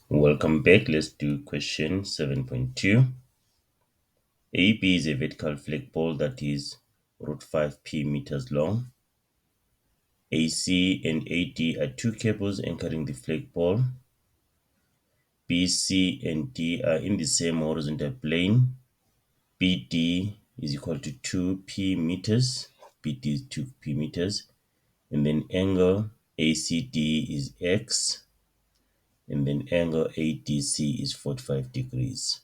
Welcome back. Let's do question 7.2. AB is a vertical flagpole that is root 5p meters long. AC and AD are two cables anchoring the flagpole. BC and D are in the same horizontal plane. BD is equal to 2p meters. BD is 2p meters. And then angle ACD is X. And then angle ADC is 45 degrees.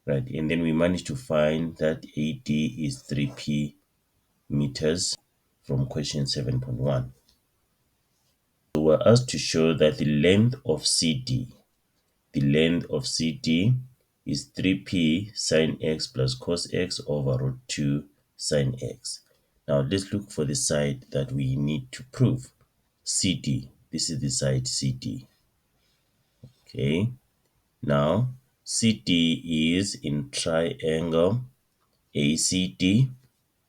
Right, and then we managed to find that AD is 3p meters from question 7.1. So we're asked to show that the length of CD is 3p sine x plus cos x over root 2 sine x. Now let's look for the side that we need to prove. CD, this is the side CD. Okay, now CD is in triangle ACD,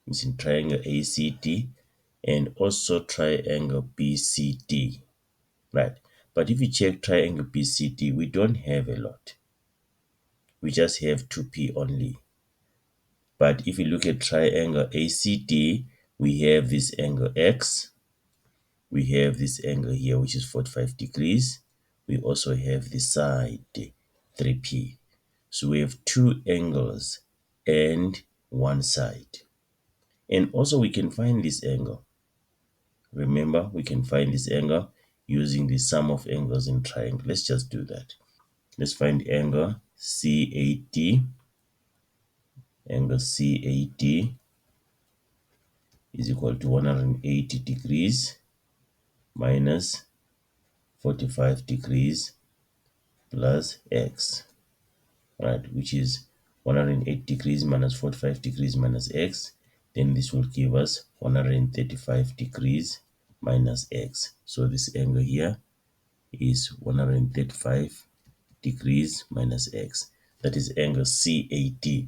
is in triangle ACD, and also triangle BCD, right? But if you check triangle BCD, we don't have a lot. We just have 2p only. But if you look at triangle ACD, we have this angle X. We have this angle here, which is 45 degrees. We also have the side 3p. So we have two angles and one side. And also we can find this angle. Remember, we can find this angle using the sum of angles in triangle. Let's just do that. Let's find angle CAD. Angle CAD is equal to 180 degrees minus 45 degrees plus x, right? Which is 108 degrees minus 45 degrees minus x. Then this will give us 135 degrees minus x. So this angle here is 135 degrees minus x. That is angle CAD.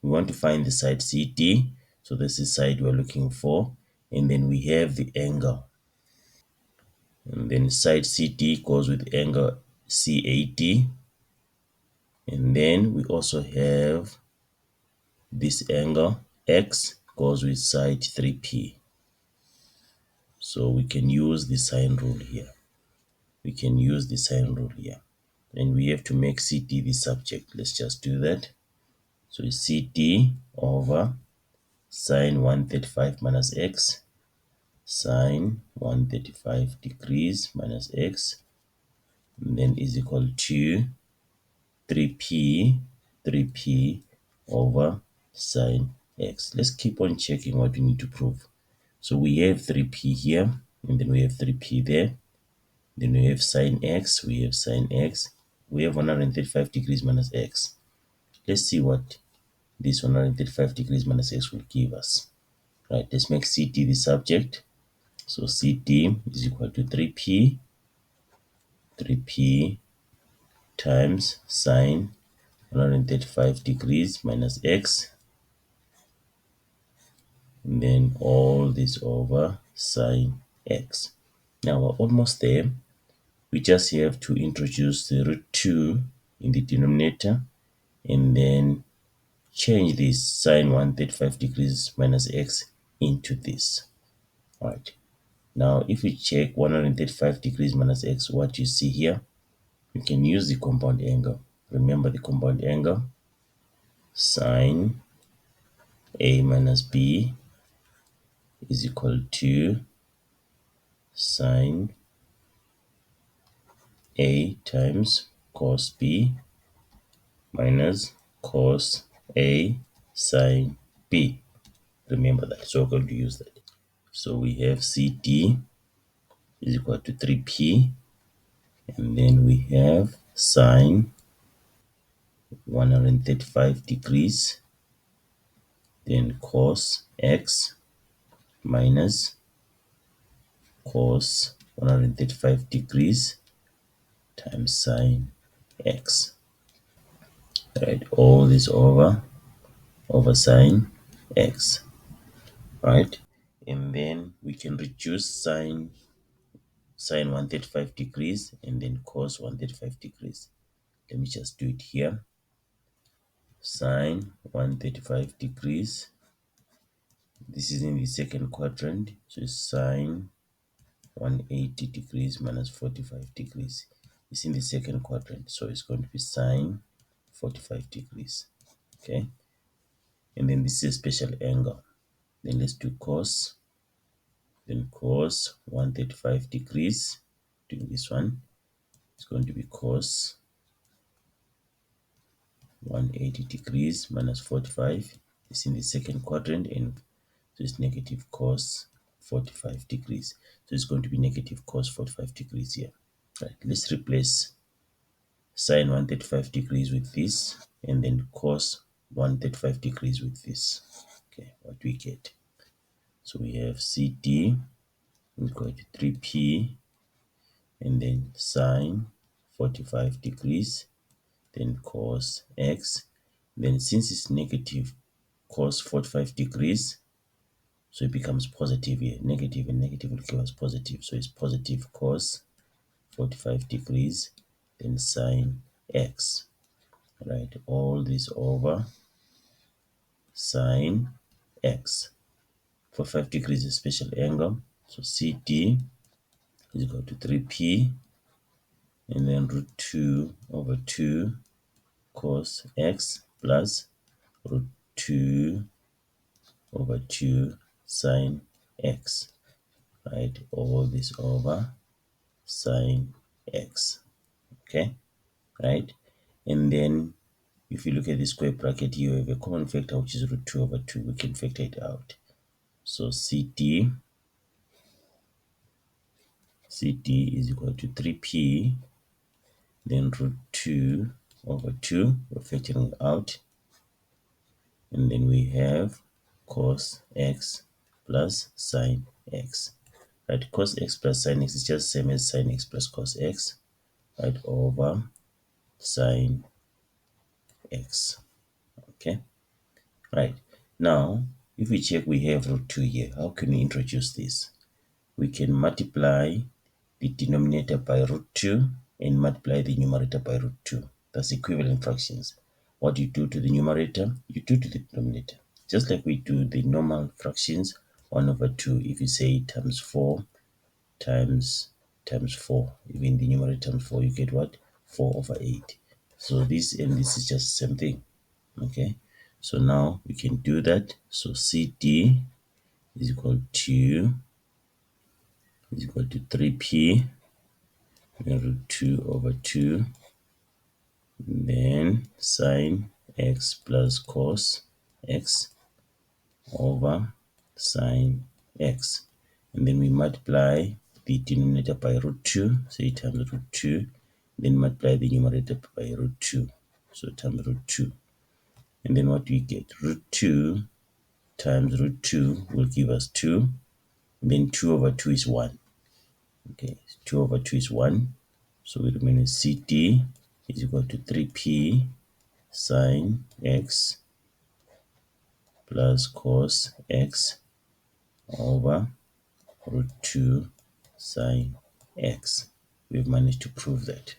We want to find the side CD. So this is the side we're looking for. And then we have the angle. And then side CD goes with angle CAD. And then we also have this angle X goes with side 3P. So we can use the sine rule here. And we have to make CD the subject. Let's just do that. So it's CD over sine 135 minus x, sine 135 degrees minus x, and then is equal to 3p over sine x. Let's keep on checking what we need to prove. So we have 3p here, and then we have 3p there. Then we have sine x, we have 135 degrees minus x. Let's see what this 135 degrees minus x will give us. Right, let's make CT the subject. So CT is equal to 3p times sine 135 degrees minus x, and then all this over sine x. Now we're almost there. We just have to introduce the root 2 in the denominator and then change this sine 135 degrees minus x into this. All right. Now, if we check 135 degrees minus x, what you see here, you can use the compound angle. Remember the compound angle, sine A minus B is equal to sine A times cos B minus cos A sine B. Remember that, so we're going to use that. So we have CT is equal to 3p, and then we have sine 135 degrees, then cos x minus cos 135 degrees times sine x. Right, all this over sine x. Right, and then we can reduce sine sine 135 degrees and then cos 135 degrees. Let me just do it here. Sine 135 degrees. This is in the second quadrant, so it's sine 180 degrees minus 45 degrees. It's in the second quadrant, so it's going to be sine 45 degrees. Okay, and then this is a special angle. Then let's do cos. Then cos 135 degrees. Doing this one, it's going to be cos 180 degrees minus 45. It's in the second quadrant, and so it's negative cos 45 degrees. So it's going to be negative cos 45 degrees here. Right, let's replace sine 135 degrees with this, and then cos 135 degrees with this. Okay, what do we get? So we have CD equal to 3p, and then sine 45 degrees, then cos x. Then since it's negative cos 45 degrees, so it becomes positive here. Negative and negative will give us positive. So it's positive cos 45 degrees, then sine x. Right, all this over sine x. 45 degrees is a special angle. So CD is equal to 3p, and then root 2 over 2 cos x plus root 2 over 2 sine x. Right, all this over sine x. Okay, right, and then if you look at the square bracket, you have a common factor which is root 2 over 2. We can factor it out. So CD is equal to 3p, then root 2 over 2, we're factoring it out, and then we have cos x plus sine x. Right, cos x plus sine x is just the same as sine x plus cos x, right, over sine x. Okay, right, now if we check, we have root 2 here. How can we introduce this? We can multiply the denominator by root 2 and multiply the numerator by root 2. That's equivalent fractions. What you do to the numerator, you do to the denominator. Just like we do the normal fractions, 1 over 2. If you say times 4 times 4, even the numerator times 4, you get what? 4 over 8. So this and this is just the same thing. Okay, so now we can do that. So CD is equal to 3p root 2 over 2, then sine x plus cos x over sine x, and then we multiply the denominator by root 2, so times root 2, then multiply the numerator by root 2, so times root 2, and then what do we get? Root 2 times root 2 will give us 2, and then 2 over 2 is 1. Okay, 2 over 2 is 1, so we remain as CD is equal to 3p sine x plus cos x over root 2 sine x. We've managed to prove that.